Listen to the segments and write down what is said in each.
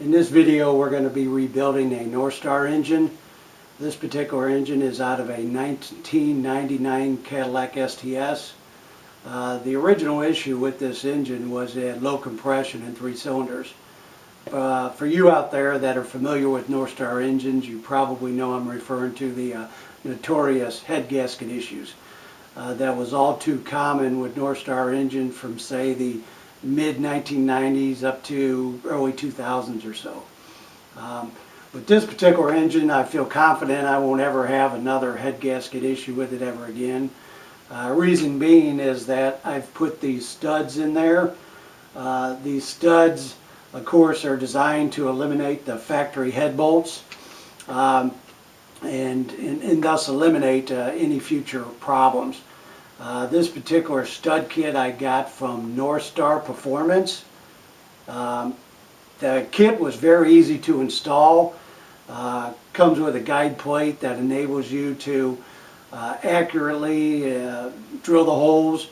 In this video we're going to be rebuilding a Northstar engine. This particular engine is out of a 1999 Cadillac STS. The original issue with this engine was it had low compression and 3 cylinders. For you out there that are familiar with Northstar engines, you probably know I'm referring to the notorious head gasket issues. That was all too common with Northstar engines from, say, the mid-1990s up to early 2000s or so. With this particular engine, I feel confident I won't ever have another head gasket issue with it ever again. Reason being is that I've put these studs in there. These studs, of course, are designed to eliminate the factory head bolts and thus eliminate any future problems. This particular stud kit I got from Northstar Performance. The kit was very easy to install. Comes with a guide plate that enables you to accurately drill the holes.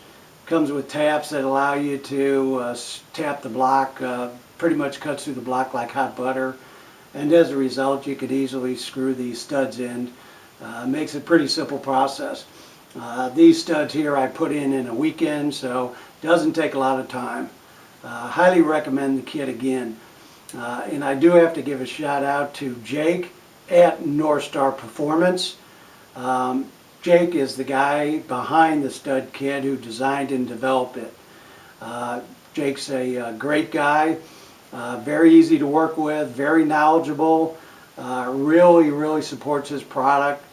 Comes with taps that allow you to tap the block. Pretty much cuts through the block like hot butter. And as a result, you could easily screw these studs in. Makes it a pretty simple process. These studs here I put in a weekend, so it doesn't take a lot of time. Highly recommend the kit again. And I do have to give a shout out to Jake at Northstar Performance. Jake is the guy behind the stud kit who designed and developed it. Jake's a great guy, very easy to work with, very knowledgeable, really supports his product.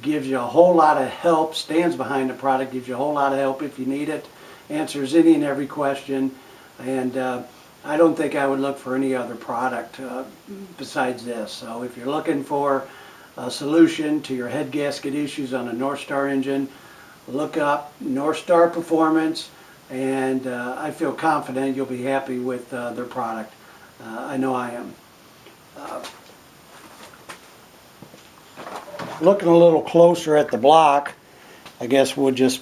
Gives you a whole lot of help, stands behind the product, gives you a whole lot of help if you need it, answers any and every question, and I don't think I would look for any other product besides this. So if you're looking for a solution to your head gasket issues on a Northstar engine, look up Northstar Performance, and I feel confident you'll be happy with their product. I know I am. Looking a little closer at the block, I guess we'll just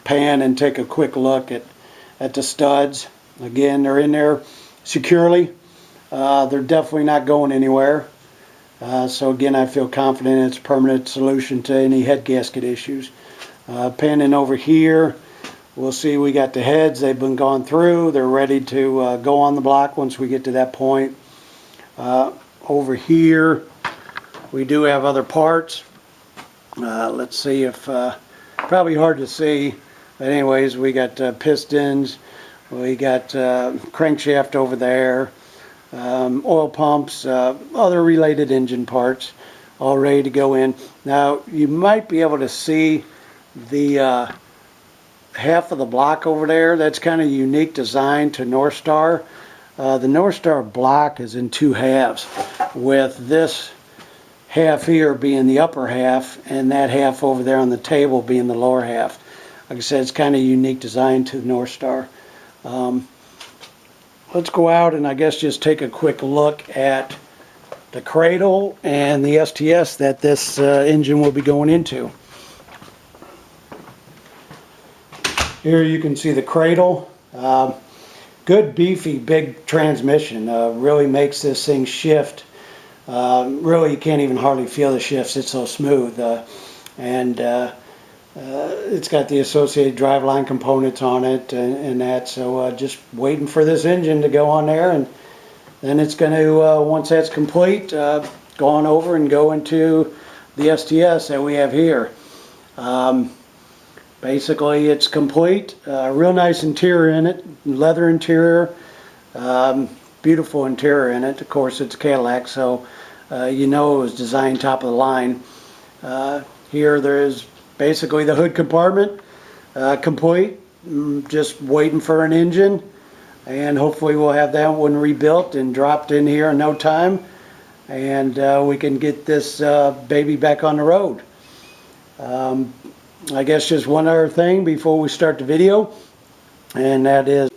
pan and take a quick look at the studs. Again, they're in there securely. They're definitely not going anywhere. So again, I feel confident it's a permanent solution to any head gasket issues. Panning over here, we'll see we got the heads. They've been gone through. They're ready to go on the block once we get to that point. Over here, we do have other parts. Let's see if, probably hard to see, but anyways, we got pistons, we got crankshaft over there, oil pumps, other related engine parts, all ready to go in. Now, you might be able to see the half of the block over there. That's kind of unique design to Northstar. The Northstar block is in 2 halves, with this half here being the upper half and that half over there on the table being the lower half. Like I said, it's kind of unique design to Northstar. Let's go out and I guess just take a quick look at the Cradle and the STS that this engine will be going into. Here you can see the Cradle. Good beefy big transmission. Really makes this thing shift. Really, you can't even hardly feel the shifts. It's so smooth, and it's got the associated driveline components on it and that. So just waiting for this engine to go on there, and then it's going to, once that's complete, go on over and go into the STS that we have here. Basically, it's complete. Real nice interior in it, leather interior. Beautiful interior in it. Of course, it's Cadillac, so you know it was designed top of the line. Here there is basically the hood compartment complete. Just waiting for an engine, and hopefully we'll have that one rebuilt and dropped in here in no time, and we can get this baby back on the road. I guess just one other thing before we start the video, and that is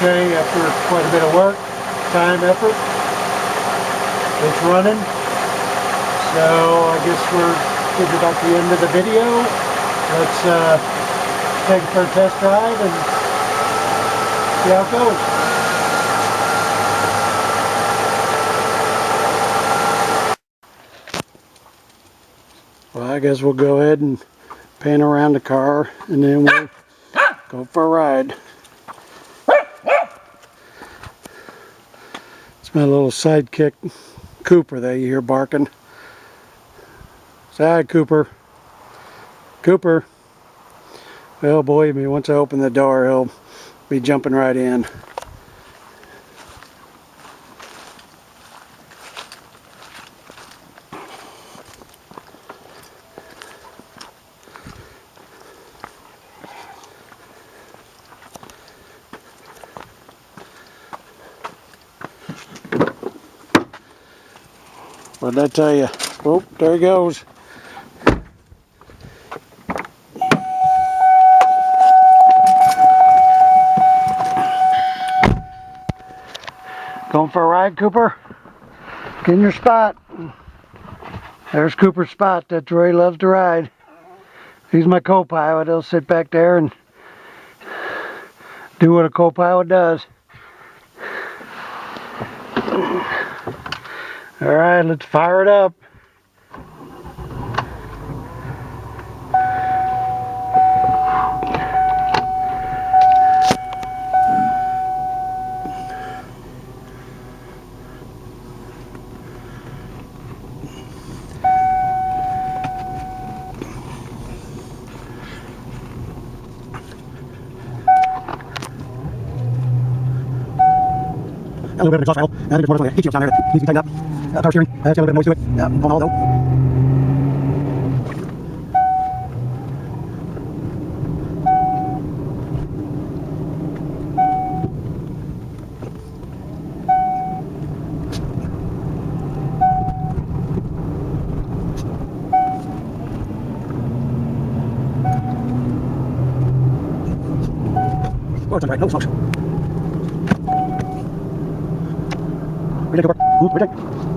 Okay, after quite a bit of work, time, effort, it's running. So I guess we're getting about the end of the video. Let's take it for a test drive and see how it goes. Well, I guess we'll go ahead and pan around the car and then we'll go for a ride. It's my little sidekick, Cooper, that you hear barking. Say hi, Cooper. Cooper. Well, believe me, once I open the door, he'll be jumping right in. What did I tell you? Oh, there he goes. Going for a ride, Cooper? Get in your spot. There's Cooper's spot. That's where he loves to ride. He's my co-pilot. He'll sit back there and do what a co-pilot does. Alright, let's fire it up. A little bit of exhaust valve. I think there's more like a heat shield down there that needs to be tightened up. Power steering. That's got a little bit of noise to it. On all though. Oh, it's on right. No smokes. Ready, Cooper. Ready.